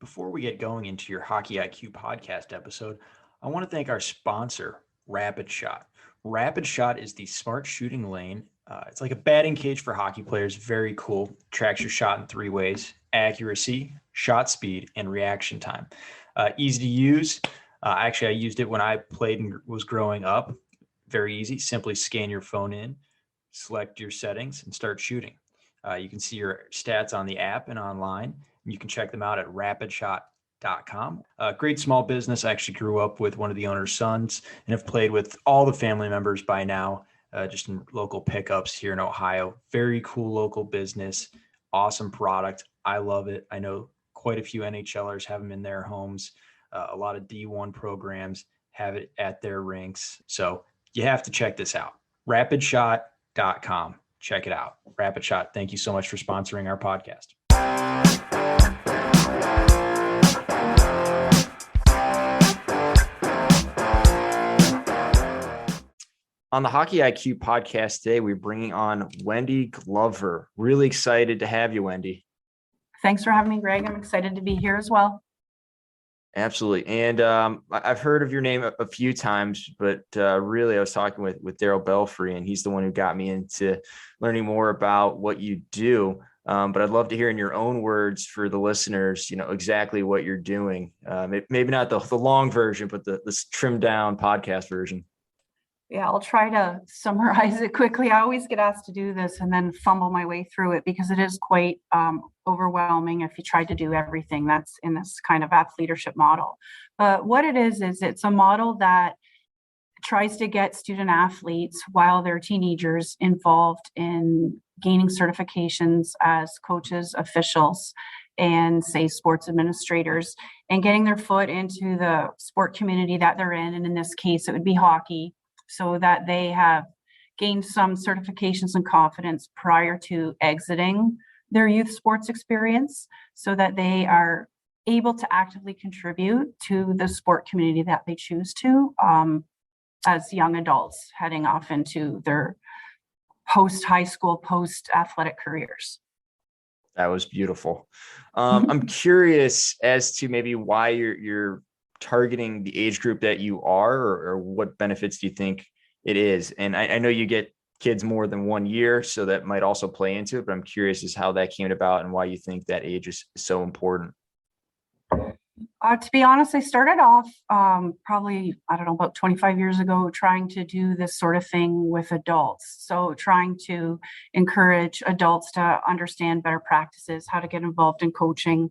Before we get going into your Hockey IQ podcast episode, I want to thank our sponsor, Rapid Shot. Rapid Shot is the smart shooting lane. It's like a batting cage for hockey players. Very cool. Tracks your shot in three ways: accuracy, shot speed, and reaction time. Easy to use. Actually, I used it when I played and was growing up. Very easy. Simply scan your phone in, select your settings, and start shooting. You can see your stats on the app and online. You can check them out at rapidshot.com. Great small business. I actually grew up with one of the owner's sons and have played with all the family members by now, just in local pickups here in Ohio. Very cool local business. Awesome product. I love it. I know quite a few NHLers have them in their homes. A lot of D1 programs have it at their rinks. So you have to check this out. Rapidshot.com. Check it out. Rapid Shot, thank you so much for sponsoring our podcast. On the Hockey IQ podcast today, we're bringing on Wendy Glover. Really excited to have you, Wendy. Thanks for having me, Greg. I'm excited to be here as well. Absolutely. And I've heard of your name a few times, but really I was talking with Daryl Belfry, and he's the one who got me into learning more about what you do. But I'd love to hear in your own words for the listeners, exactly what you're doing. Maybe not the long version, but the trimmed down podcast version. Yeah, I'll try to summarize it quickly. I always get asked to do this and then fumble my way through it because it is quite overwhelming if you try to do everything that's in this kind of athlete leadership model. But what it is it's a model that tries to get student athletes while they're teenagers involved in gaining certifications as coaches, officials, and say sports administrators, and getting their foot into the sport community that they're in. And in this case, it would be hockey, so that they have gained some certifications and confidence prior to exiting their youth sports experience, so that they are able to actively contribute to the sport community that they choose to as young adults heading off into their post-high school, post-athletic careers. That was beautiful. I'm curious as to maybe why you're targeting the age group that you are, or what benefits do you think it is? And I know you get kids more than 1 year, so that might also play into it, but I'm curious as how that came about and why you think that age is so important. To be honest, I started off probably, about 25 years ago, trying to do this sort of thing with adults. So trying to encourage adults to understand better practices, how to get involved in coaching,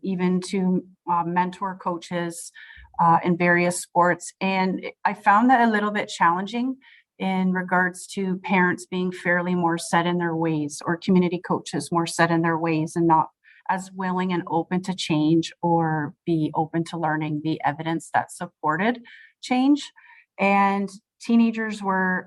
even to mentor coaches in various sports. And I found that a little bit challenging in regards to parents being fairly more set in their ways, or community coaches more set in their ways and not as willing and open to change or be open to learning the evidence that supported change. And teenagers were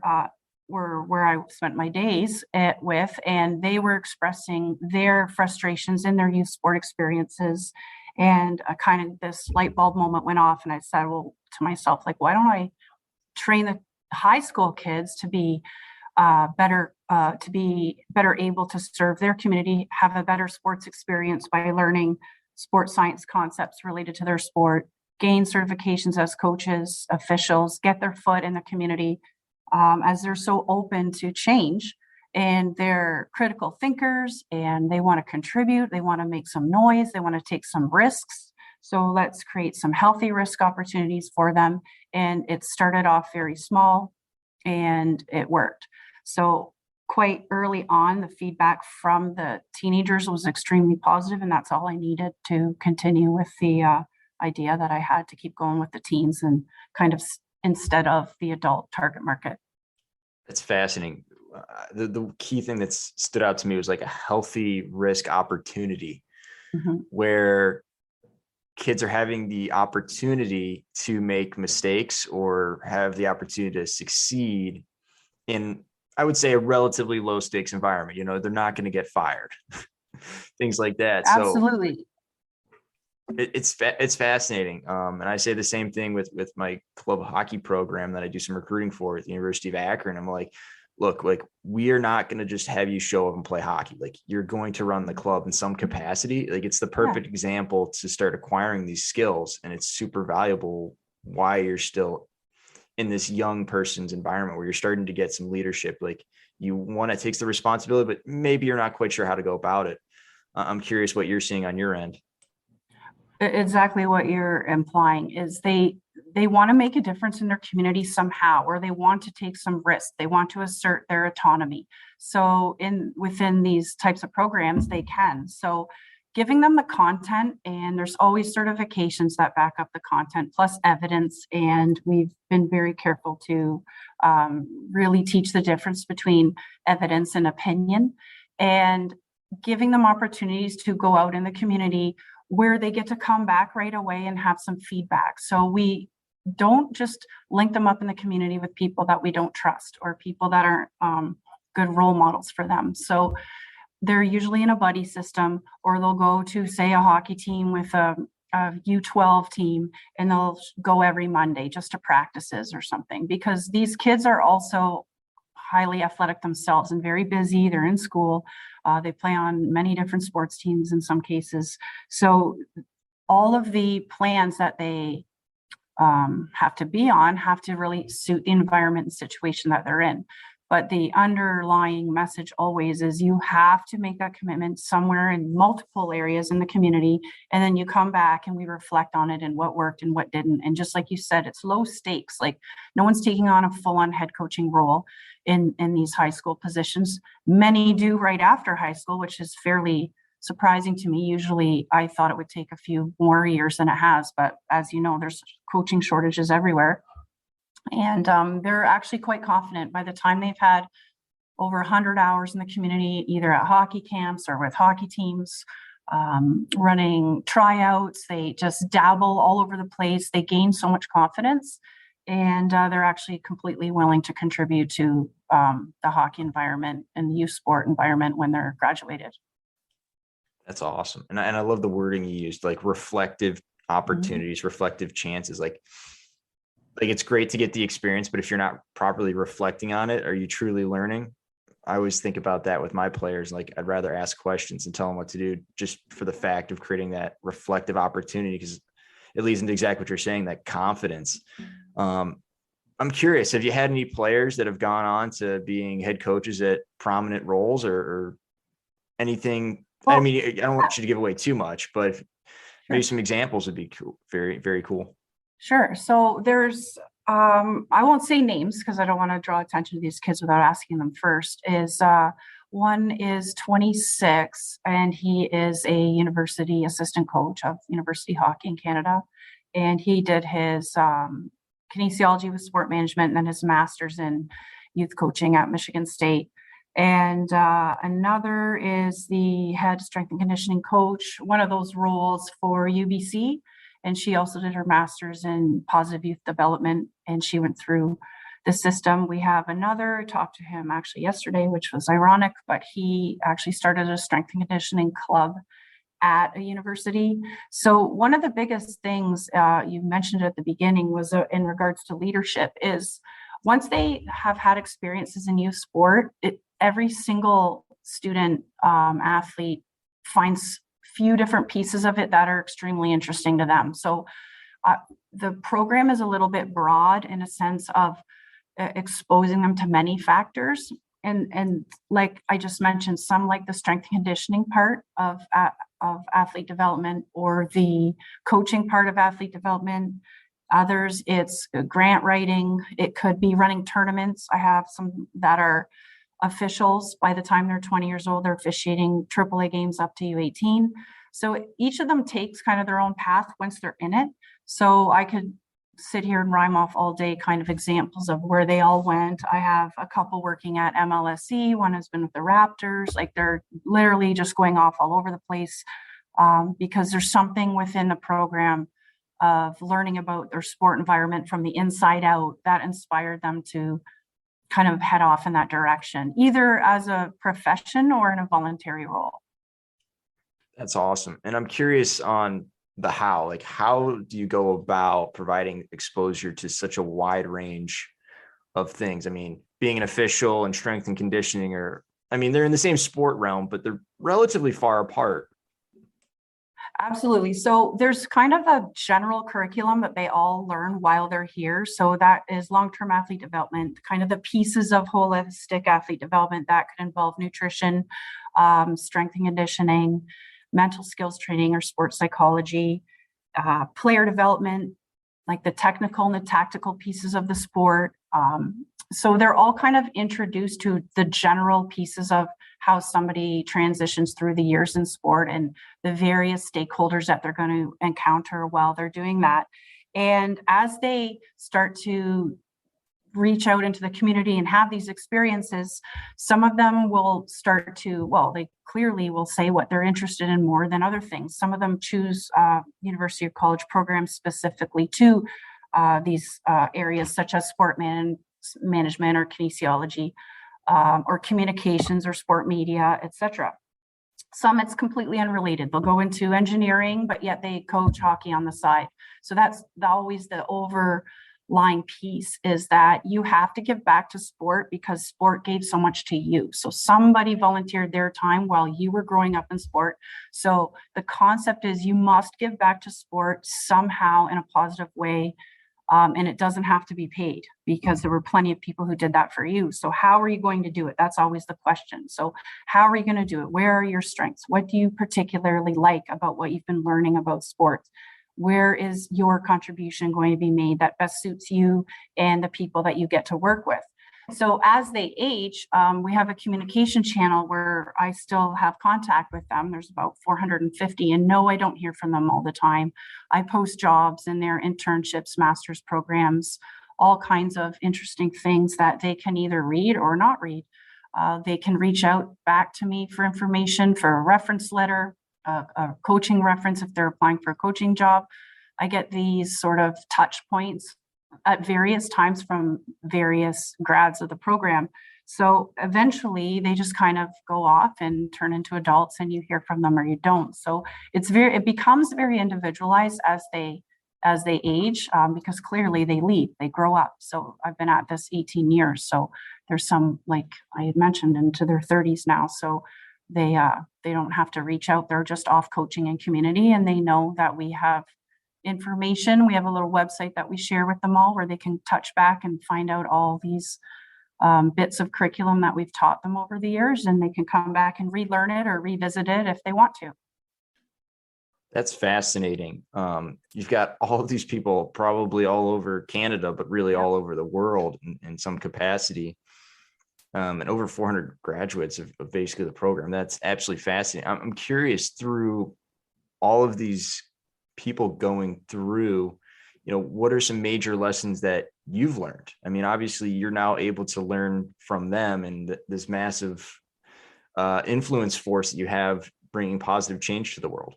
where I spent my days with, and they were expressing their frustrations in their youth sport experiences. And kind of this light bulb moment went off, and I said, well, to myself, like, why don't I train the high school kids to be better able to serve their community, have a better sports experience by learning sports science concepts related to their sport, gain certifications as coaches, officials, get their foot in the community, as they're so open to change, and they're critical thinkers, and they want to contribute, they want to make some noise, they want to take some risks. So let's create some healthy risk opportunities for them. And it started off very small, and it worked. So quite early on, the feedback from the teenagers was extremely positive, and that's all I needed to continue with the idea that I had to keep going with the teens and kind of instead of the adult target market. That's fascinating. The key thing that stood out to me was like a healthy risk opportunity, where kids are having the opportunity to make mistakes or have the opportunity to succeed in, I would say, a relatively low stakes environment. They're not going to get fired, things like that. Absolutely. So it's fascinating. And I say the same thing with my club hockey program that I do some recruiting for at the University of Akron. I'm like, look, like, we are not going to just have you show up and play hockey. Like, you're going to run the club in some capacity. Like, it's the perfect example to start acquiring these skills. And it's super valuable why you're still in this young person's environment where you're starting to get some leadership. Like, you want to take the responsibility, but maybe you're not quite sure how to go about it. I'm curious what you're seeing on your end. Exactly what you're implying is they want to make a difference in their community somehow, or they want to take some risk. They want to assert their autonomy. So within these types of programs, they can. So giving them the content, and there's always certifications that back up the content plus evidence. And we've been very careful to really teach the difference between evidence and opinion, and giving them opportunities to go out in the community where they get to come back right away and have some feedback. So we don't just link them up in the community with people that we don't trust or people that aren't good role models for them. So they're usually in a buddy system, or they'll go to, say, a hockey team with a U12 team, and they'll go every Monday just to practices or something, because these kids are also highly athletic themselves and very busy. They're in school. They play on many different sports teams in some cases. So all of the plans that they have to be on have to really suit the environment and situation that they're in. But the underlying message always is you have to make that commitment somewhere in multiple areas in the community. And then you come back and we reflect on it and what worked and what didn't. And just like you said, it's low stakes. Like, no one's taking on a full-on head coaching role in these high school positions. Many do right after high school, which is fairly surprising to me. Usually I thought it would take a few more years than it has. But as you know, there's coaching shortages everywhere. And they're actually quite confident by the time they've had over 100 hours in the community, either at hockey camps or with hockey teams, running tryouts. They just dabble all over the place. They gain so much confidence, and they're actually completely willing to contribute to the hockey environment and the youth sport environment when they're graduated. That's awesome. And I love the wording you used, like reflective opportunities, reflective chances. Like it's great to get the experience, but if you're not properly reflecting on it, are you truly learning? I always think about that with my players. Like, I'd rather ask questions and tell them what to do, just for the fact of creating that reflective opportunity, because it leads into exactly what you're saying, that confidence. I'm curious, have you had any players that have gone on to being head coaches at prominent roles or anything? Well, I mean, I don't want you to give away too much, but maybe some examples would be cool. Very, very cool. Sure. So there's, I won't say names because I don't want to draw attention to these kids without asking them first, one is 26 and he is a university assistant coach of university hockey in Canada. And he did his kinesiology with sport management and then his master's in youth coaching at Michigan State. And another is the head strength and conditioning coach, one of those roles for UBC. And she also did her master's in positive youth development, and she went through the system. We have another, I talked to him actually yesterday, which was ironic, but he actually started a strength and conditioning club at a university. So one of the biggest things you mentioned at the beginning was in regards to leadership is once they have had experiences in youth sport, every single student athlete finds few different pieces of it that are extremely interesting to them. So the program is a little bit broad in a sense of exposing them to many factors. And like I just mentioned, some like the strength and conditioning part of athlete development or the coaching part of athlete development. Others, it's grant writing. It could be running tournaments. I have some that are officials. By the time they're 20 years old, they're officiating AAA games up to U18. So each of them takes kind of their own path once they're in it. So I could sit here and rhyme off all day kind of examples of where they all went. I have a couple working at MLSE. One has been with the Raptors. Like, they're literally just going off all over the place because there's something within the program of learning about their sport environment from the inside out that inspired them to kind of head off in that direction, either as a profession or in a voluntary role. That's awesome. And I'm curious on the how. Like, how do you go about providing exposure to such a wide range of things. I mean, being an official and strength and conditioning they're in the same sport realm, but they're relatively far apart. Absolutely. So there's kind of a general curriculum that they all learn while they're here. So that is long-term athlete development, kind of the pieces of holistic athlete development that could involve nutrition, strength and conditioning, mental skills training or sports psychology, player development, like the technical and the tactical pieces of the sport. So they're all kind of introduced to the general pieces of how somebody transitions through the years in sport and the various stakeholders that they're going to encounter while they're doing that. And as they start to reach out into the community and have these experiences, some of them will start to, well, they clearly will say what they're interested in more than other things. Some of them choose university or college programs specifically to these areas such as sport management or kinesiology, or communications or sport media, etc. Some it's completely unrelated. They'll go into engineering, but yet they coach hockey on the side. So that's always the overlying piece, is that you have to give back to sport because sport gave so much to you. So somebody volunteered their time while you were growing up in sport. So the concept is you must give back to sport somehow in a positive way. And it doesn't have to be paid, because there were plenty of people who did that for you. So how are you going to do it? That's always the question. So how are you going to do it? Where are your strengths? What do you particularly like about what you've been learning about sports? Where is your contribution going to be made that best suits you and the people that you get to work with? So as they age, we have a communication channel where I still have contact with them. There's about 450, and no, I don't hear from them all the time. I post jobs in their internships, master's programs, all kinds of interesting things that they can either read or not read. They can reach out back to me for information, for a reference letter, a coaching reference if they're applying for a coaching job. I get these sort of touch points at various times from various grads of the program. So eventually they just kind of go off and turn into adults, and you hear from them or you don't. So it becomes very individualized as they age, because clearly they leave, they grow up. So I've been at this 18 years. So there's some, like I had mentioned, into their 30s now. So they don't have to reach out. They're just off coaching in community, and they know that we have information. We have a little website that we share with them all where they can touch back and find out all these bits of curriculum that we've taught them over the years, and they can come back and relearn it or revisit it if they want to. That's fascinating. You've got all of these people probably all over Canada, but really all over the world in some capacity, and over 400 graduates of basically the program. That's absolutely fascinating. I'm curious, through all of these people going through, what are some major lessons that you've learned? I mean, obviously you're now able to learn from them and this massive influence force that you have bringing positive change to the world.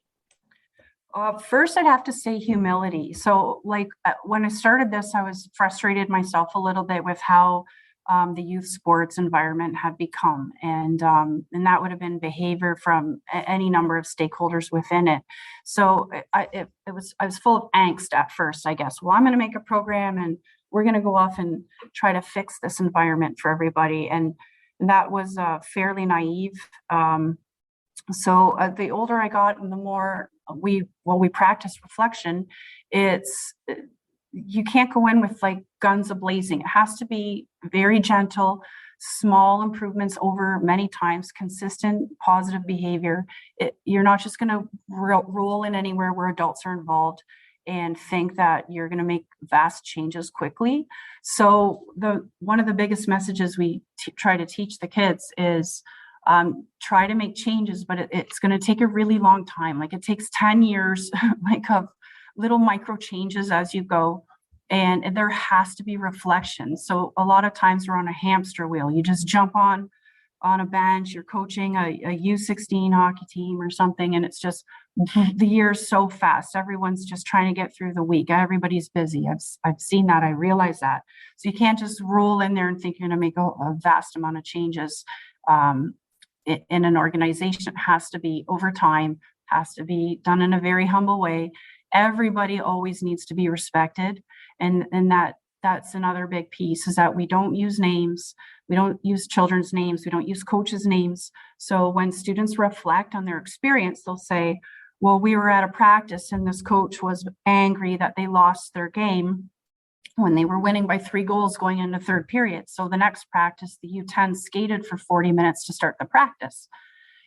First, I'd have to say humility. So like when I started this, I was frustrated myself a little bit with how the youth sports environment had become. And that would have been behavior from any number of stakeholders within it. So I was full of angst at first, I guess. Well, I'm going to make a program and we're going to go off and try to fix this environment for everybody. And that was fairly naive. So the older I got and the more we practice reflection, you can't go in with like guns a-blazing. It has to be very gentle, small improvements over many times, consistent positive behavior. You're not just going to roll in anywhere where adults are involved and think that you're going to make vast changes quickly. So one of the biggest messages we try to teach the kids is try to make changes, but it's going to take a really long time. Like it takes 10 years like of little micro changes as you go. And there has to be reflection. So a lot of times we're on a hamster wheel. You just jump on a bench, you're coaching a U16 hockey team or something, and it's just the year's so fast. Everyone's just trying to get through the week. Everybody's busy. I've seen that. I realize that. So you can't just roll in there and think you're going to make a vast amount of changes. In an organization, it has to be over time, has to be done in a very humble way. Everybody always needs to be respected, and that that's another big piece, is that we don't use names. We don't use children's names. We don't use coaches' names. So when students reflect on their experience, they'll say, well, we were at a practice and this coach was angry that they lost their game when they were winning by 3 goals going into third period. So the next practice, the U10 skated for 40 minutes to start the practice.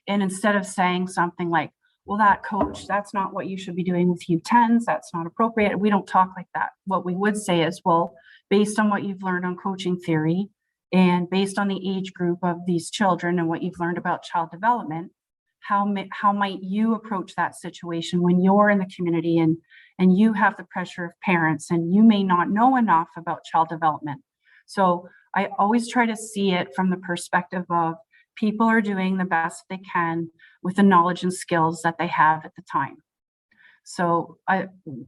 And instead of saying something like, well, that coach, that's not what you should be doing with U10s, that's not appropriate, we don't talk like that. What we would say is, well, based on what you've learned on coaching theory and based on the age group of these children and what you've learned about child development, how might you approach that situation when you're in the community and you have the pressure of parents and you may not know enough about child development. So I always try to see it from the perspective of people are doing the best they can with the knowledge and skills that they have at the time. So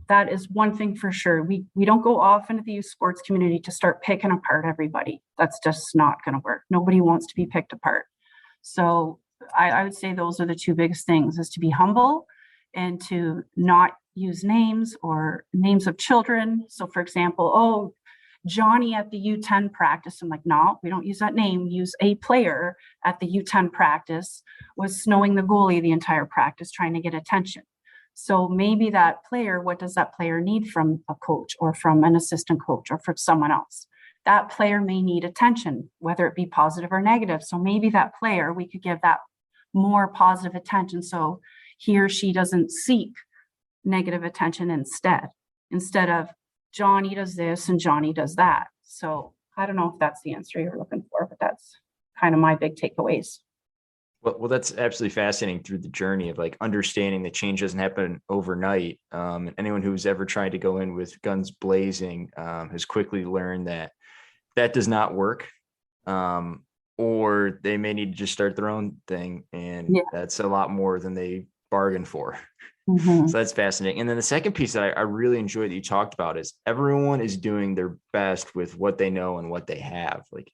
that is one thing for sure. We don't go off into the youth sports community to start picking apart everybody. That's just not going to work. Nobody wants to be picked apart. So I would say those are the 2 biggest things, is to be humble and to not use names or names of children. So for example, oh, Johnny at the U10 practice. I'm like, no, we don't use that name. We use a player at the U10 practice was snowing the goalie the entire practice, trying to get attention. So maybe that player, what does that player need from a coach or from an assistant coach or from someone else? That player may need attention, whether it be positive or negative. So maybe that player, we could give that more positive attention so he or she doesn't seek negative attention instead of Johnny does this and Johnny does that. So I don't know if that's the answer you're looking for, but that's kind of my big takeaways. Well, that's absolutely fascinating through the journey of like understanding that change doesn't happen overnight. And anyone who's ever tried to go in with guns blazing has quickly learned that does not work. Or they may need to just start their own thing. And that's a lot more than they bargained for. Mm-hmm. So that's fascinating. And then the second piece that I really enjoyed that you talked about is everyone is doing their best with what they know and what they have. Like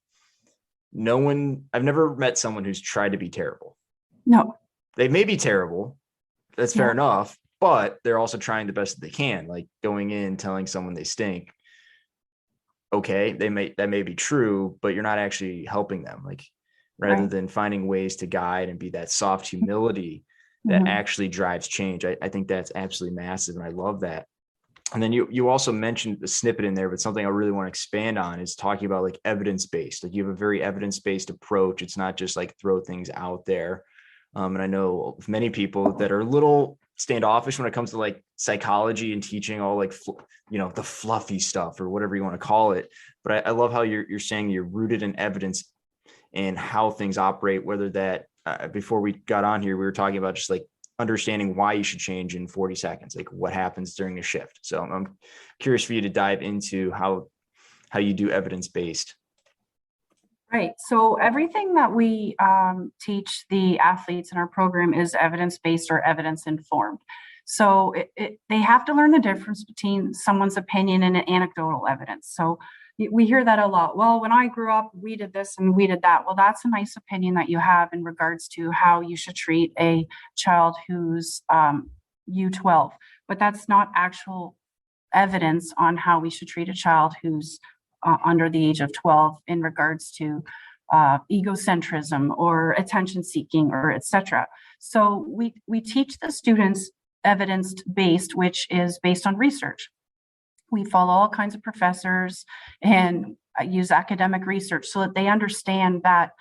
I've never met someone who's tried to be terrible. No. They may be terrible. That's fair enough, but they're also trying the best that they can, like going in, telling someone they stink. Okay, that may be true, but you're not actually helping them. Like rather than finding ways to guide and be that soft humility that actually drives change. I think that's absolutely massive. And I love that. And then you also mentioned the snippet in there, but something I really want to expand on is talking about like evidence-based. Like you have a very evidence-based approach. It's not just like throw things out there. And I know many people that are a little standoffish when it comes to like psychology and teaching all like, the fluffy stuff or whatever you want to call it. But I love how you're saying you're rooted in evidence and how things operate, whether that before we got on here, we were talking about just like understanding why you should change in 40 seconds, like what happens during a shift. So I'm curious for you to dive into how you do evidence-based. Right. So everything that we teach the athletes in our program is evidence-based or evidence-informed. So they have to learn the difference between someone's opinion and anecdotal evidence. So we hear that a lot. Well, when I grew up, we did this and we did that. Well, that's a nice opinion that you have in regards to how you should treat a child who's U12, but that's not actual evidence on how we should treat a child who's under the age of 12 in regards to egocentrism or attention seeking or etc. So we teach the students evidence-based, which is based on research. We follow all kinds of professors and use academic research so that they understand that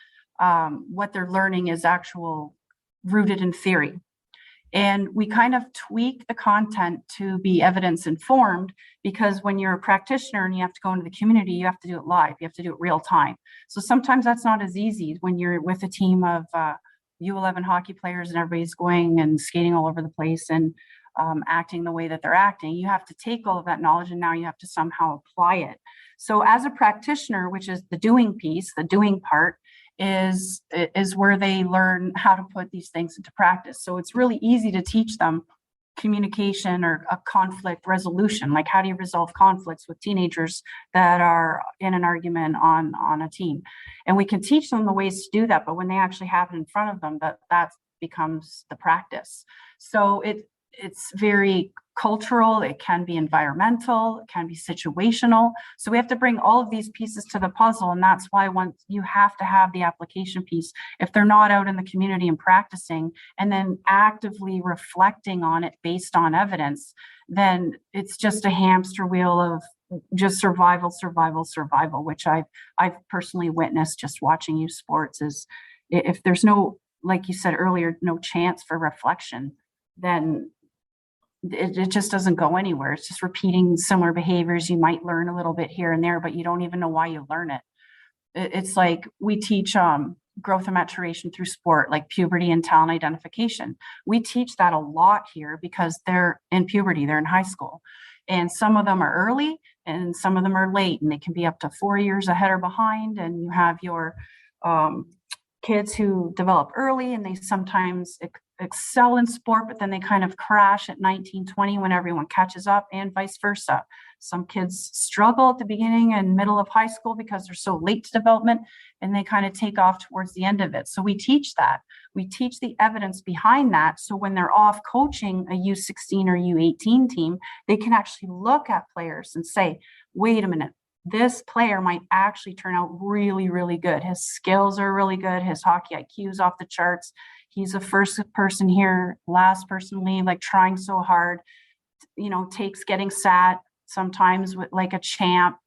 what they're learning is actual rooted in theory. And we kind of tweak the content to be evidence informed, because when you're a practitioner and you have to go into the community, you have to do it live, you have to do it real time. So sometimes that's not as easy when you're with a team of U11 hockey players and everybody's going and skating all over the place and acting the way that they're acting. You have to take all of that knowledge and now you have to somehow apply it. So as a practitioner, which is the doing piece, the doing part, is where they learn how to put these things into practice. So it's really easy to teach them communication or a conflict resolution, like how do you resolve conflicts with teenagers that are in an argument on a team. And we can teach them the ways to do that, but when they actually have it in front of them, that becomes the practice. So it's very cultural, it can be environmental, it can be situational. So we have to bring all of these pieces to the puzzle. And that's why once you have to have the application piece, if they're not out in the community and practicing and then actively reflecting on it based on evidence, then it's just a hamster wheel of just survival, which I've personally witnessed just watching youth sports. Is if there's no, like you said earlier, no chance for reflection, then it just doesn't go anywhere. It's just repeating similar behaviors. You might learn a little bit here and there, but you don't even know why you learn it. It's like we teach growth and maturation through sport, like puberty and talent identification. We teach that a lot here because they're in puberty, they're in high school. And some of them are early and some of them are late, and they can be up to 4 years ahead or behind. And you have your kids who develop early and they sometimes excel in sport, but then they kind of crash at 19, 20 when everyone catches up, and vice versa. Some kids struggle at the beginning and middle of high school because they're so late to development, and they kind of take off towards the end of it. So we teach that. We teach the evidence behind that. So when they're off coaching a U16 or U18 team, they can actually look at players and say, wait a minute, this player might actually turn out really, really good. His skills are really good. His hockey IQ is off the charts. He's the first person here, last person leave, like trying so hard, takes getting sat sometimes with like a champ.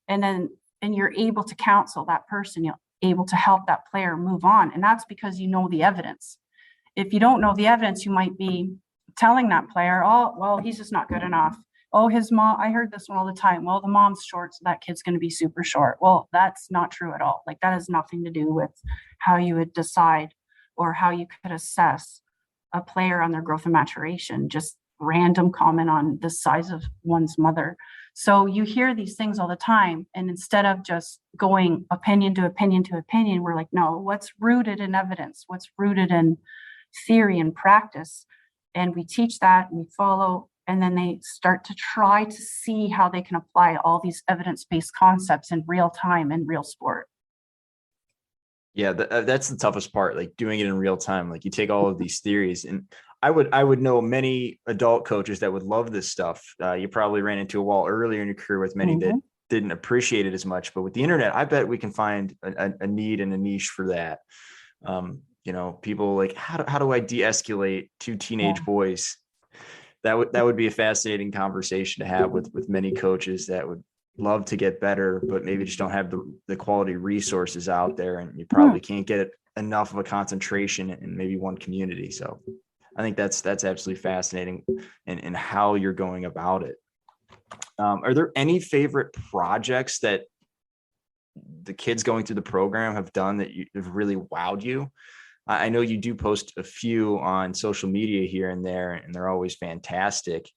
And you're able to counsel that person. You're able to help that player move on. And that's because you know the evidence. If you don't know the evidence, you might be telling that player, oh, well, he's just not good enough. Oh, his mom, I heard this one all the time. Well, the mom's short, so that kid's going to be super short. Well, that's not true at all. Like, that has nothing to do with how you would decide or how you could assess a player on their growth and maturation, just random comment on the size of one's mother. So you hear these things all the time. And instead of just going opinion to opinion to opinion, we're like, no, what's rooted in evidence? What's rooted in theory and practice? And we teach that, and we follow, and then they start to try to see how they can apply all these evidence-based concepts in real time in real sport. Yeah, that's the toughest part, like doing it in real time. Like you take all of these theories, and I would know many adult coaches that would love this stuff. You probably ran into a wall earlier in your career with many that didn't appreciate it as much, but with the internet, I bet we can find a need and a niche for that. People like, how do I de-escalate two teenage boys? That would be a fascinating conversation to have with many coaches that would love to get better, but maybe just don't have the quality resources out there, and you probably can't get enough of a concentration in maybe one community. So I think that's absolutely fascinating in how you're going about it. Are there any favorite projects that the kids going through the program have done that have really wowed you? I know you do post a few on social media here and there, and they're always fantastic.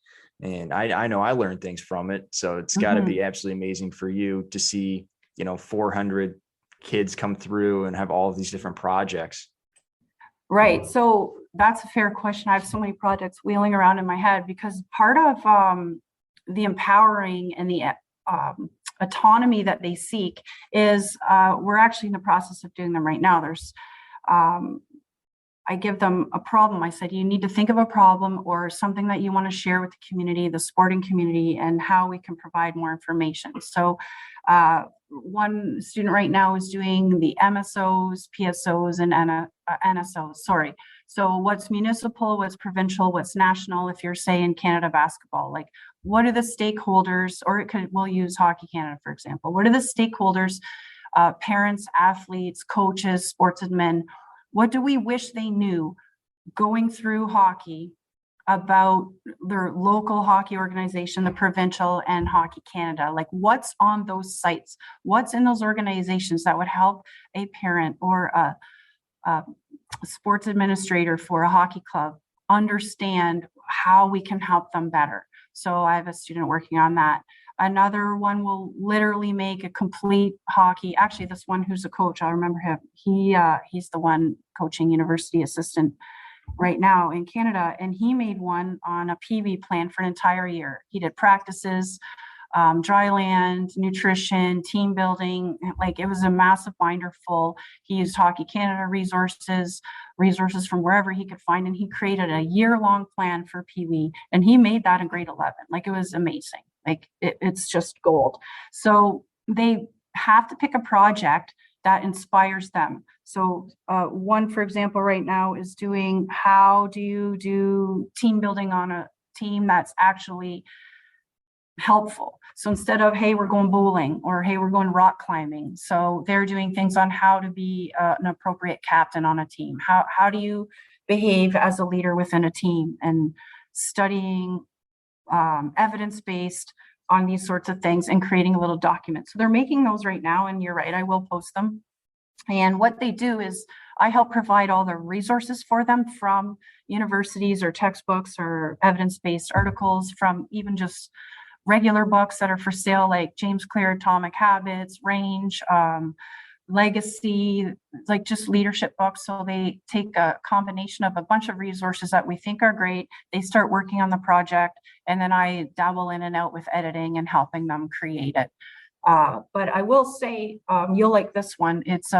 And I know I learned things from it. So it's got to be absolutely amazing for you to see, 400 kids come through and have all of these different projects. Right. So that's a fair question. I have so many projects wheeling around in my head, because part of the empowering and the autonomy that they seek is we're actually in the process of doing them right now. There's I give them a problem. I said, you need to think of a problem or something that you want to share with the community, the sporting community, and how we can provide more information. So one student right now is doing the MSOs, PSOs, and NSOs. Sorry. So what's municipal, what's provincial, what's national? If you're, say, in Canada basketball, like what are the stakeholders, or we'll use Hockey Canada, for example. What are the stakeholders, parents, athletes, coaches, sports admin? What do we wish they knew going through hockey about their local hockey organization, the provincial, and Hockey Canada? Like, what's on those sites? What's in those organizations that would help a parent or a sports administrator for a hockey club understand how we can help them better? So I have a student working on that. Another one will literally make a complete hockey. Actually, this one who's a coach, I remember him. He's the one coaching university assistant right now in Canada, and he made one on a PB plan for an entire year. He did practices, dry land, nutrition, team building. Like, it was a massive binder full. He used Hockey Canada resources from wherever he could find, and he created a year-long plan for Pee Wee, and he made that in grade 11. Like, it was amazing. Like, it's just gold. So they have to pick a project that inspires them. So one, for example, right now is doing, how do you do team building on a team that's actually helpful? So instead of, hey, we're going bowling, or hey, we're going rock climbing. So they're doing things on how to be an appropriate captain on a team. How do you behave as a leader within a team, and studying evidence-based on these sorts of things and creating a little document. So they're making those right now, and you're right, I will post them. And what they do is I help provide all the resources for them from universities or textbooks or evidence-based articles, from even just regular books that are for sale, like James Clear, Atomic Habits, Range, Legacy, like just leadership books. So they take a combination of a bunch of resources that we think are great. They start working on the project, and then I dabble in and out with editing and helping them create it. But I will say, you'll like this one. It's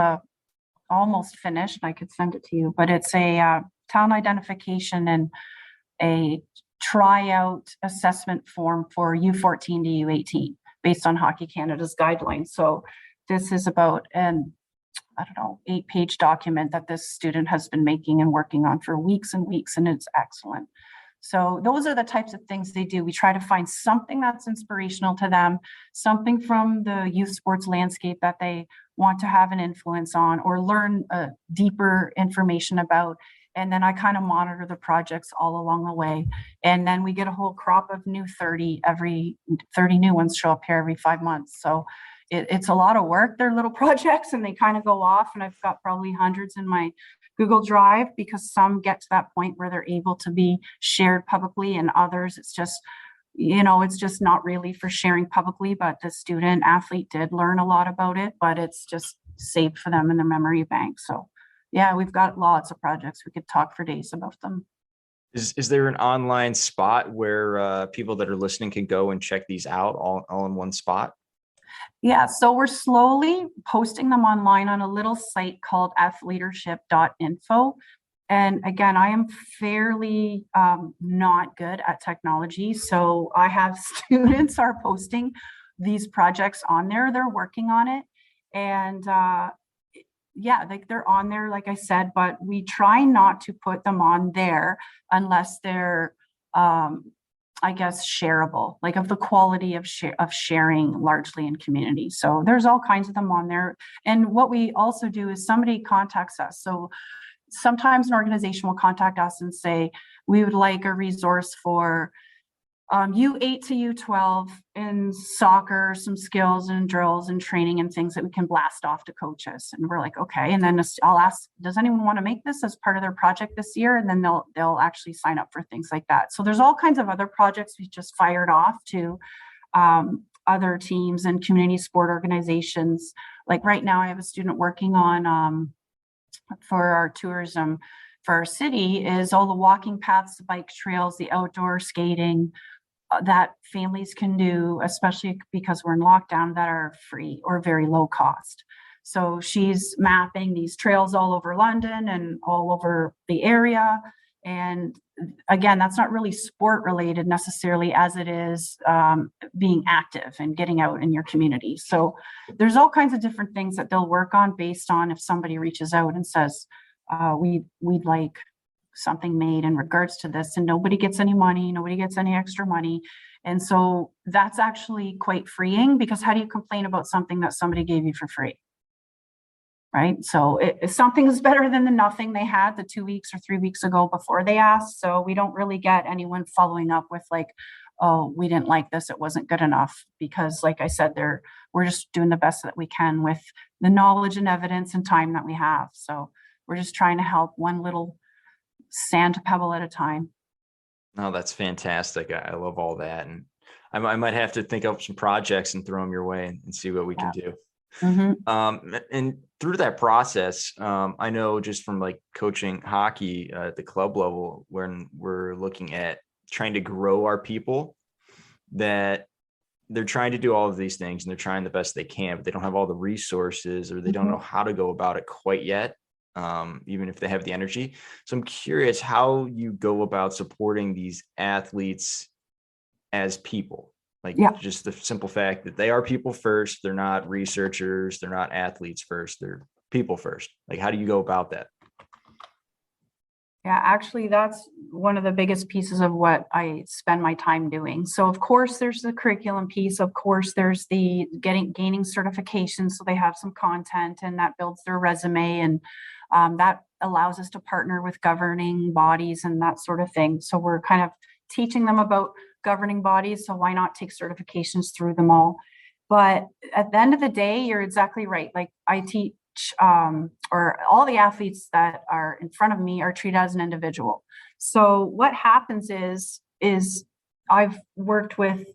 almost finished. I could send it to you, but it's a talent identification and a tryout assessment form for U14 to U18 based on Hockey Canada's guidelines. So this is about an, 8-page document that this student has been making and working on for weeks and weeks, and it's excellent. So those are the types of things they do. We try to find something that's inspirational to them, something from the youth sports landscape that they want to have an influence on or learn deeper information about. And then I kind of monitor the projects all along the way. And then we get a whole crop of new 30 new ones show up here every 5 months. So it's a lot of work. They're little projects and they kind of go off, and I've got probably hundreds in my Google Drive, because some get to that point where they're able to be shared publicly, and others it's just not really for sharing publicly, but the student athlete did learn a lot about it, but it's just saved for them in their memory bank. So yeah, we've got lots of projects. We could talk for days about them. Is there an online spot where people that are listening can go and check these out all in one spot? Yeah, so we're slowly posting them online on a little site called fleadership.info. And again, I am fairly not good at technology. So I have students are posting these projects on there. They're working on it. And like they're on there, like I said, but we try not to put them on there unless they're shareable, like of the quality of sharing largely in community. So there's all kinds of them on there. And what we also do is somebody contacts us. So sometimes an organization will contact us and say, we would like a resource for U8 to U12 in soccer, some skills and drills and training and things that we can blast off to coaches. And we're like, okay. And then I'll ask, does anyone want to make this as part of their project this year? And then they'll actually sign up for things like that. So there's all kinds of other projects we just fired off to other teams and community sport organizations. Like right now, I have a student working on for our tourism for our city is all the walking paths, the bike trails, the outdoor skating that families can do, especially because we're in lockdown, that are free or very low cost. So she's mapping these trails all over London and all over the area. And again, that's not really sport related necessarily as it is being active and getting out in your community. So there's all kinds of different things that they'll work on based on if somebody reaches out and says, we'd like something made in regards to this, and nobody gets any money, nobody gets any extra money. And so that's actually quite freeing, because how do you complain about something that somebody gave you for free? Right? So if something is better than the nothing they had the 2 weeks or 3 weeks ago before they asked. So we don't really get anyone following up with like, oh, we didn't like this, it wasn't good enough, because like I said, we're just doing the best that we can with the knowledge and evidence and time that we have. So we're just trying to help one little sand pebble at a time. Oh, that's fantastic. I love all that. And I might have to think up some projects and throw them your way and see what we can do. Mm-hmm. And through that process, I know just from like coaching hockey at the club level, when we're looking at trying to grow our people, that they're trying to do all of these things and they're trying the best they can, but they don't have all the resources, or they don't know how to go about it quite yet, even if they have the energy. So I'm curious how you go about supporting these athletes as people. Like, just the simple fact that they are people first. They're not researchers. They're not athletes first. They're people first. Like, how do you go about that? Yeah, actually, that's one of the biggest pieces of what I spend my time doing. So, of course, there's the curriculum piece. Of course, there's the gaining certifications, so they have some content, and that builds their resume, and that allows us to partner with governing bodies and that sort of thing. So we're kind of teaching them about governing bodies. So why not take certifications through them all? But at the end of the day, you're exactly right. Like, I teach or all the athletes that are in front of me are treated as an individual. So what happens is I've worked with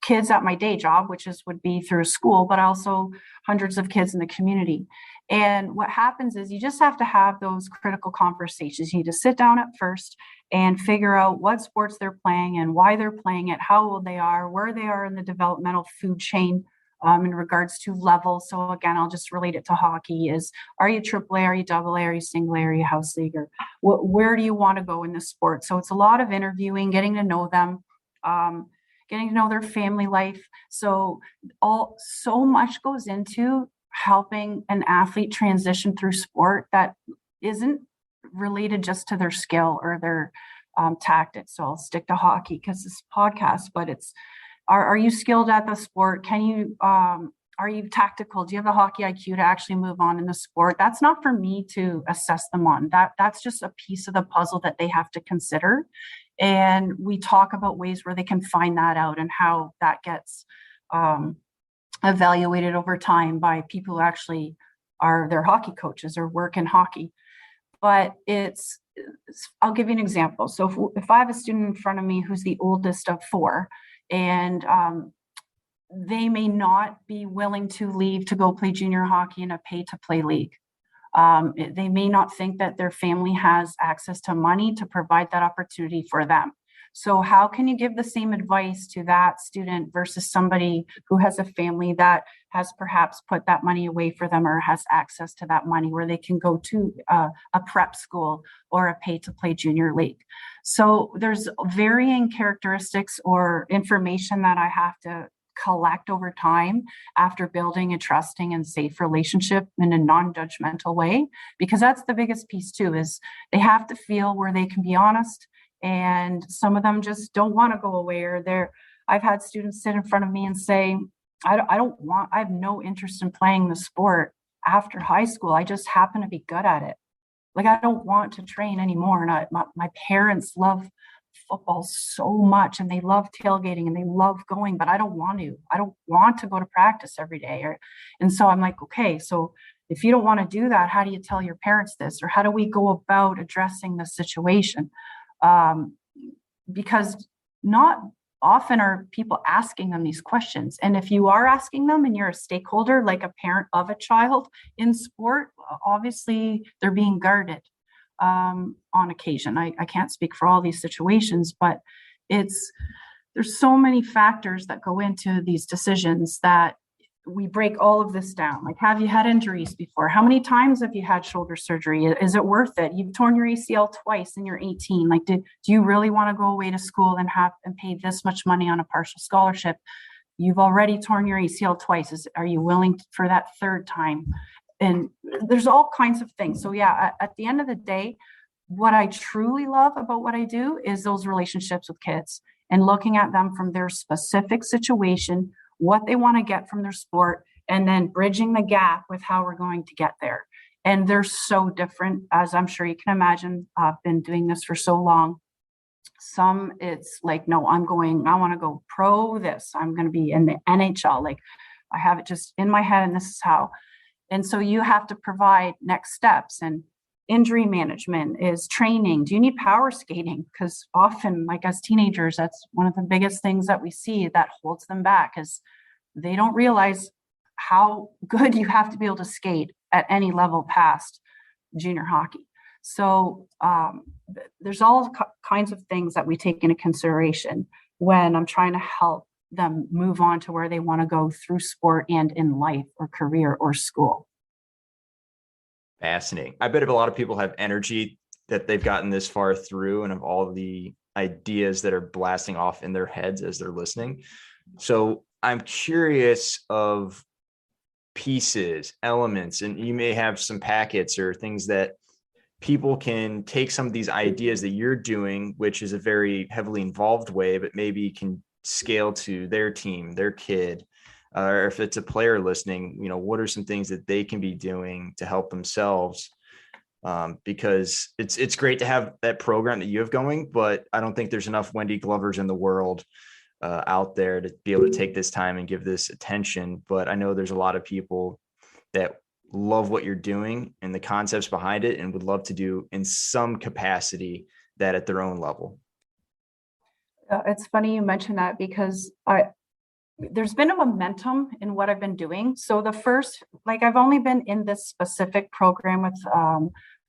kids at my day job, which would be through school, but also hundreds of kids in the community. And what happens is you just have to have those critical conversations. You need to sit down at first and figure out what sports they're playing and why they're playing it, how old they are, where they are in the developmental food chain, in regards to level. So again, I'll just relate it to hockey. Are you AAA, are you AA, are you single A, are you house league, or where do you want to go in this sport? So it's a lot of interviewing, getting to know them, getting to know their family life. So so much goes into helping an athlete transition through sport that isn't related just to their skill or their tactics. So I'll stick to hockey because this podcast, but it's, are you skilled at the sport? Can you, are you tactical? Do you have the hockey IQ to actually move on in the sport? That's not for me to assess them on. That's just a piece of the puzzle that they have to consider. And we talk about ways where they can find that out and how that gets evaluated over time by people who actually are their hockey coaches or work in hockey. But I'll give you an example. So if I have a student in front of me who's the oldest of four, and they may not be willing to leave to go play junior hockey in a pay-to-play league. They may not think that their family has access to money to provide that opportunity for them. So how can you give the same advice to that student versus somebody who has a family that has perhaps put that money away for them or has access to that money where they can go to a prep school or a pay-to-play junior league? So there's varying characteristics or information that I have to collect over time after building a trusting and safe relationship in a non-judgmental way, because that's the biggest piece too, is they have to feel where they can be honest. And some of them just don't want to go away, or I've had students sit in front of me and say, I have no interest in playing the sport after high school. I just happen to be good at it. Like, I don't want to train anymore. And my parents love football so much, and they love tailgating and they love going, but I don't want to go to practice every day. And so I'm like, okay, so if you don't want to do that, how do you tell your parents this? Or how do we go about addressing the situation? Because not often are people asking them these questions. And if you are asking them and you're a stakeholder, like a parent of a child in sport, obviously they're being guarded on occasion. I can't speak for all these situations, but there's so many factors that go into these decisions that we break all of this down. Like, have you had injuries before? How many times have you had shoulder surgery? Is it worth it? You've torn your ACL twice and you're 18. Like, do you really want to go away to school and pay this much money on a partial scholarship? You've already torn your ACL twice. Are you willing for that third time? And there's all kinds of things. So yeah, at the end of the day, what I truly love about what I do is those relationships with kids and looking at them from their specific situation, what they want to get from their sport, and then bridging the gap with how we're going to get there. And they're so different, as I'm sure you can imagine. I've been doing this for so long. Some it's like, no, I want to go pro this. I'm going to be in the NHL. Like, I have it just in my head and this is how. And so you have to provide next steps, and injury management is training. Do you need power skating? Because often, like as teenagers, that's one of the biggest things that we see that holds them back, is they don't realize how good you have to be able to skate at any level past junior hockey. So there's all kinds of things that we take into consideration when I'm trying to help them move on to where they want to go through sport and in life or career or school. Fascinating. I bet if a lot of people have energy that they've gotten this far through and of all the ideas that are blasting off in their heads as they're listening. So I'm curious of pieces, elements, and you may have some packets or things that people can take some of these ideas that you're doing, which is a very heavily involved way, but maybe can scale to their team, their kid, or if it's a player listening, what are some things that they can be doing to help themselves? Because it's great to have that program that you have going, but I don't think there's enough Wendy Glovers in the world out there to be able to take this time and give this attention. But I know there's a lot of people that love what you're doing and the concepts behind it and would love to do in some capacity that at their own level. It's funny you mentioned that because there's been a momentum in what I've been doing. So I've only been in this specific program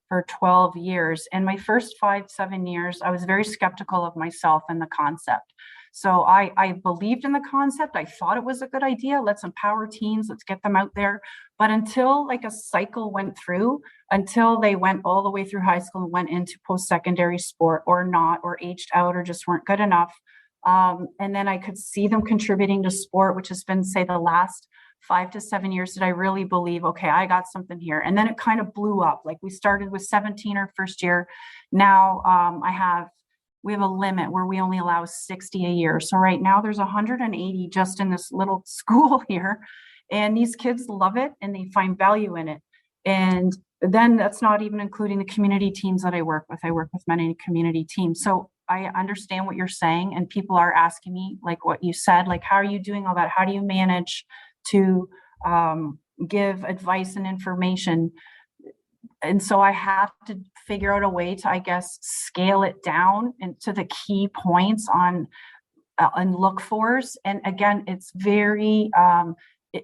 for 12 years. And my first 5-7 years, I was very skeptical of myself and the concept. So I believed in the concept. I thought it was a good idea. Let's empower teens. Let's get them out there. But until like a cycle went through, until they went all the way through high school and went into post-secondary sport or not, or aged out or just weren't good enough. And then I could see them contributing to sport, which has been, say, the last 5 to 7 years that I really believe, okay, I got something here. And then it kind of blew up. Like we started with 17 our first year. Now we have a limit where we only allow 60 a year. So right now there's 180 just in this little school here. And these kids love it and they find value in it. And then that's not even including the community teams that I work with. I work with many community teams. So I understand what you're saying. And people are asking me, like what you said, like, how are you doing all that? How do you manage to give advice and information? And so I have to figure out a way to, I guess, scale it down into the key points on and look fors. And again, it's very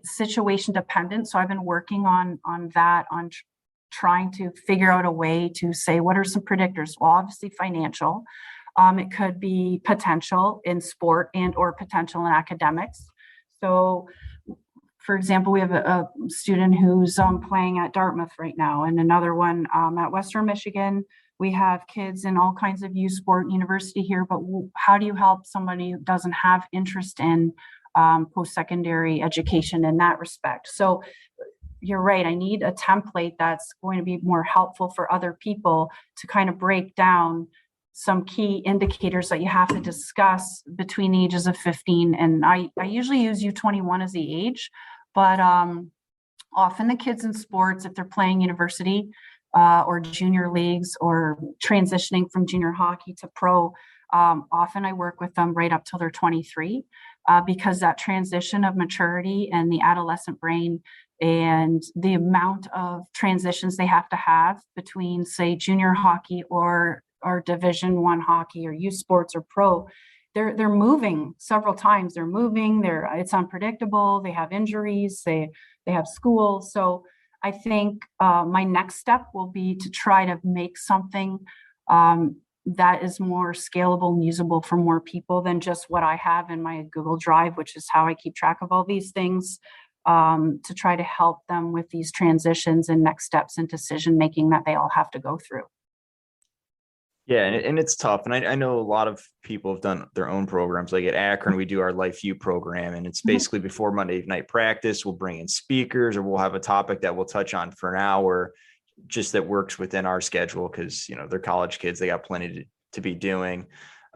situation dependent. So I've been working on that, on trying to figure out a way to say, what are some predictors? Well, obviously financial. It could be potential in sport and or potential in academics. So for example, we have a student who's playing at Dartmouth right now, and another one at Western Michigan. We have kids in all kinds of youth sport university here, but how do you help somebody who doesn't have interest in post-secondary education in that respect? So you're right, I need a template that's going to be more helpful for other people to kind of break down some key indicators that you have to discuss between the ages of 15. And I usually use U21 as the age, but often the kids in sports, if they're playing university or junior leagues or transitioning from junior hockey to pro, often I work with them right up till they're 23 because that transition of maturity and the adolescent brain and the amount of transitions they have to have between, say, junior hockey or Division I hockey or youth sports or pro, they're moving several times. They're moving. It's unpredictable. They have injuries. They have school. So I think my next step will be to try to make something that is more scalable and usable for more people than just what I have in my Google Drive, which is how I keep track of all these things, to try to help them with these transitions and next steps in decision making that they all have to go through. Yeah, and it's tough. And I know a lot of people have done their own programs. Like at Akron, we do our Life U program, and it's basically before Monday night practice, we'll bring in speakers or we'll have a topic that we'll touch on for an hour, just that works within our schedule because, they're college kids. They got plenty to be doing.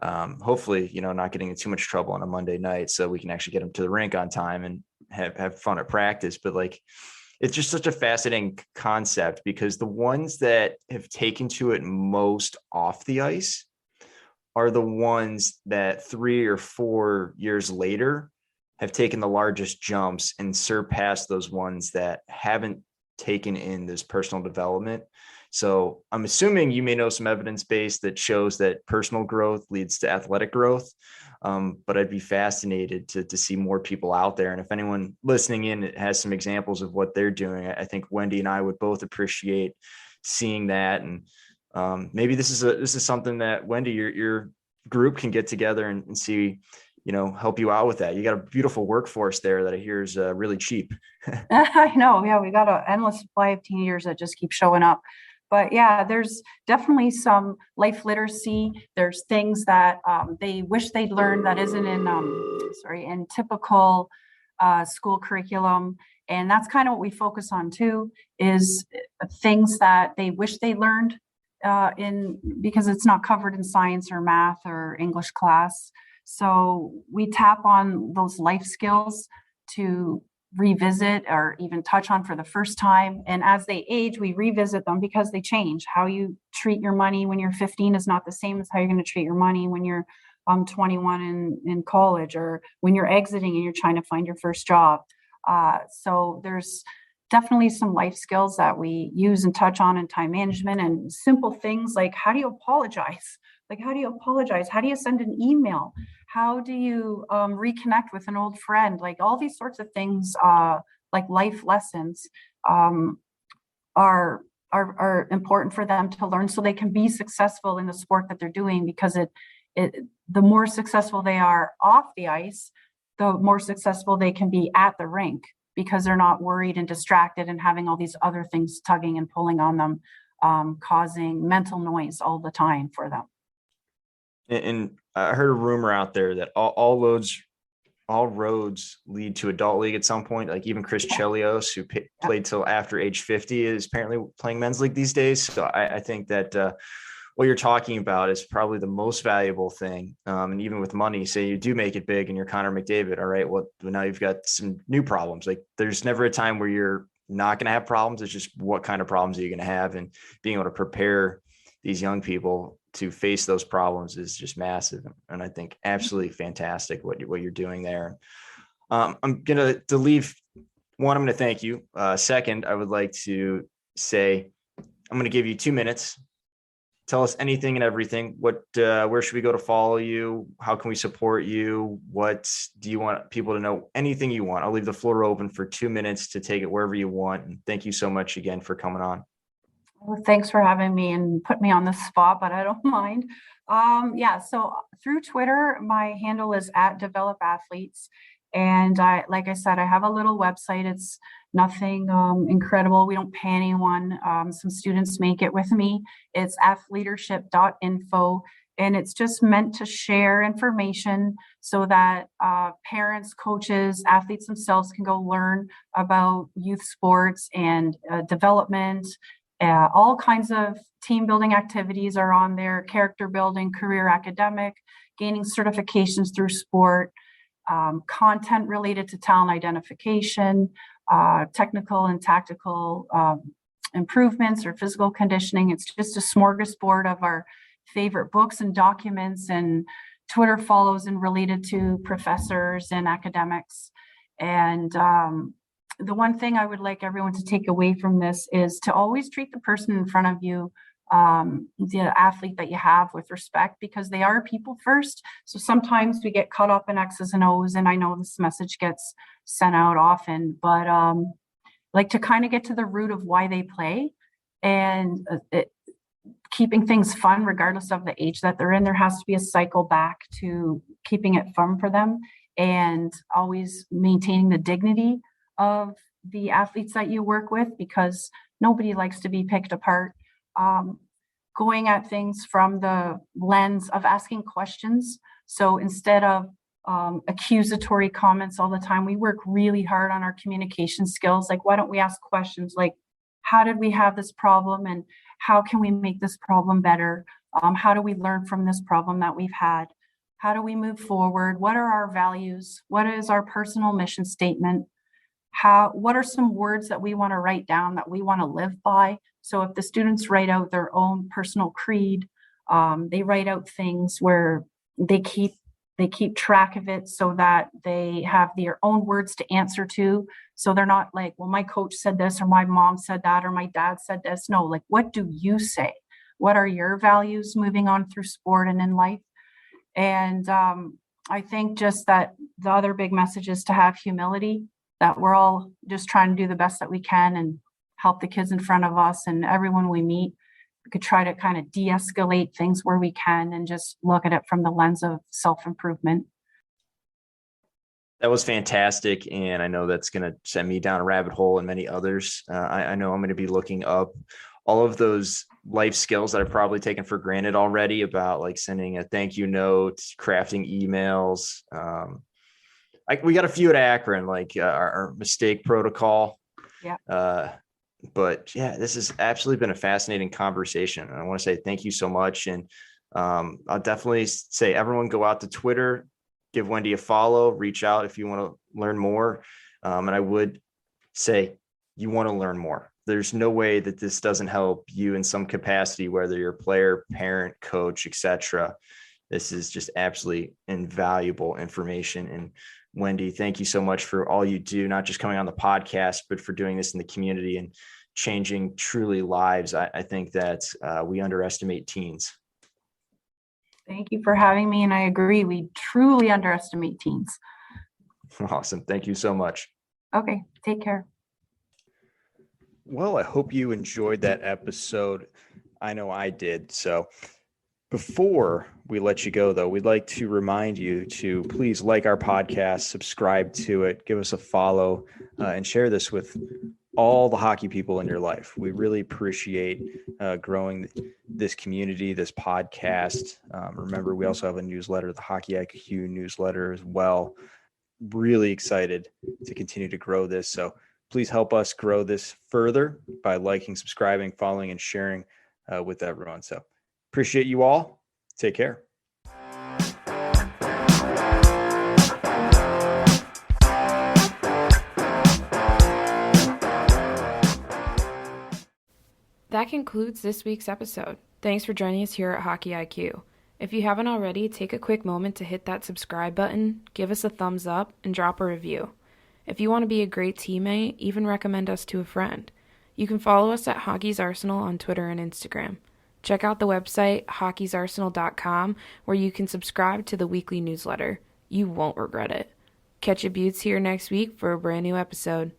Hopefully, not getting in too much trouble on a Monday night so we can actually get them to the rink on time and have fun at practice. But it's just such a fascinating concept because the ones that have taken to it most off the ice are the ones that 3 or 4 years later have taken the largest jumps and surpassed those ones that haven't taken in this personal development. So I'm assuming you may know some evidence-based that shows that personal growth leads to athletic growth. But I'd be fascinated to see more people out there. And if anyone listening in has some examples of what they're doing, I think Wendy and I would both appreciate seeing that. And maybe this is something that Wendy, your group can get together and see, help you out with that. You got a beautiful workforce there that I hear is really cheap. I know. Yeah, we got an endless supply of teenagers that just keep showing up. But yeah, there's definitely some life literacy. There's things that they wish they'd learned that isn't in typical school curriculum. And that's kind of what we focus on too, is things that they wish they learned because it's not covered in science or math or English class. So we tap on those life skills to revisit or even touch on for the first time. And as they age, we revisit them because they change. How you treat your money when you're 15 is not the same as how you're going to treat your money when you're 21 in college, or when you're exiting and you're trying to find your first job. So there's definitely some life skills that we use and touch on in time management, and simple things like, how do you apologize? How do you send an email? How do you reconnect with an old friend? Like all these sorts of things, like life lessons, are important for them to learn so they can be successful in the sport that they're doing, because the more successful they are off the ice, the more successful they can be at the rink, because they're not worried and distracted and having all these other things tugging and pulling on them, causing mental noise all the time for them. And I heard a rumor out there that all roads lead to adult league at some point. Like even Chris Chelios, who played till after age 50, is apparently playing men's league these days. So I think that what you're talking about is probably the most valuable thing. And even with money, say you do make it big and you're Connor McDavid, all right, well, now you've got some new problems. Like there's never a time where you're not going to have problems. It's just what kind of problems are you going to have, and being able to prepare these young people to face those problems is just massive. And I think absolutely fantastic what you're doing there. I'm going to leave one. I'm going to thank you. Second, I would like to say, I'm going to give you 2 minutes. Tell us anything and everything. Where should we go to follow you? How can we support you? What do you want people to know? Anything you want. I'll leave the floor open for 2 minutes to take it wherever you want. And thank you so much again for coming on. Well, thanks for having me and put me on the spot, but I don't mind. So through Twitter, my handle is @developathletes. And like I said, I have a little website. It's nothing incredible. We don't pay anyone. Some students make it with me. It's athleadership.info. And it's just meant to share information so that parents, coaches, athletes themselves can go learn about youth sports and development. All kinds of team building activities are on there: character building, career academic, gaining certifications through sport, content related to talent identification, technical and tactical improvements or physical conditioning. It's just a smorgasbord of our favorite books and documents, and Twitter follows and related to professors and academics. And the one thing I would like everyone to take away from this is to always treat the person in front of you, the athlete that you have, with respect, because they are people first. So sometimes we get caught up in X's and O's, and I know this message gets sent out often, but like to kind of get to the root of why they play, and keeping things fun regardless of the age that they're in. There has to be a cycle back to keeping it fun for them, and always maintaining the dignity of the athletes that you work with, because nobody likes to be picked apart. Going at things from the lens of asking questions. So instead of accusatory comments all the time, we work really hard on our communication skills. Like, why don't we ask questions like, how did we have this problem, and how can we make this problem better? How do we learn from this problem that we've had? How do we move forward? What are our values? What is our personal mission statement? What are some words that we want to write down that we want to live by? So if the students write out their own personal creed, they write out things where they keep track of it, so that they have their own words to answer to. So they're not like, well, my coach said this, or my mom said that, or my dad said this. No, like, what do you say? What are your values moving on through sport and in life? And I think just that the other big message is to have humility, that we're all just trying to do the best that we can and help the kids in front of us and everyone we meet. We could try to kind of de-escalate things where we can, and just look at it from the lens of self-improvement. That was fantastic. And I know that's going to send me down a rabbit hole and many others. I know I'm going to be looking up all of those life skills that I've probably taken for granted already, about like sending a thank you note, crafting emails. We got a few at Akron, like our mistake protocol. Yeah. But yeah, this has absolutely been a fascinating conversation. And I want to say thank you so much. And I'll definitely say everyone go out to Twitter, give Wendy a follow, reach out if you want to learn more. And I would say you want to learn more. There's no way that this doesn't help you in some capacity, whether you're a player, parent, coach, etc. This is just absolutely invaluable information. And Wendy, thank you so much for all you do, not just coming on the podcast, but for doing this in the community and changing truly lives. I think that we underestimate teens. Thank you for having me. And I agree. We truly underestimate teens. Awesome. Thank you so much. Okay. Take care. Well, I hope you enjoyed that episode. I know I did. So before we let you go, though, we'd like to remind you to please like our podcast, subscribe to it, give us a follow, and share this with all the hockey people in your life. We really appreciate growing this community, this podcast. Remember, we also have a newsletter, the Hockey IQ newsletter as well. Really excited to continue to grow this. So please help us grow this further by liking, subscribing, following, and sharing with everyone. So appreciate you all. Take care. That concludes this week's episode. Thanks for joining us here at Hockey IQ. If you haven't already, take a quick moment to hit that subscribe button, give us a thumbs up, and drop a review. If you want to be a great teammate, even recommend us to a friend. You can follow us at Hockey's Arsenal on Twitter and Instagram. Check out the website, hockeysarsenal.com, where you can subscribe to the weekly newsletter. You won't regret it. Catch your buttes here next week for a brand new episode.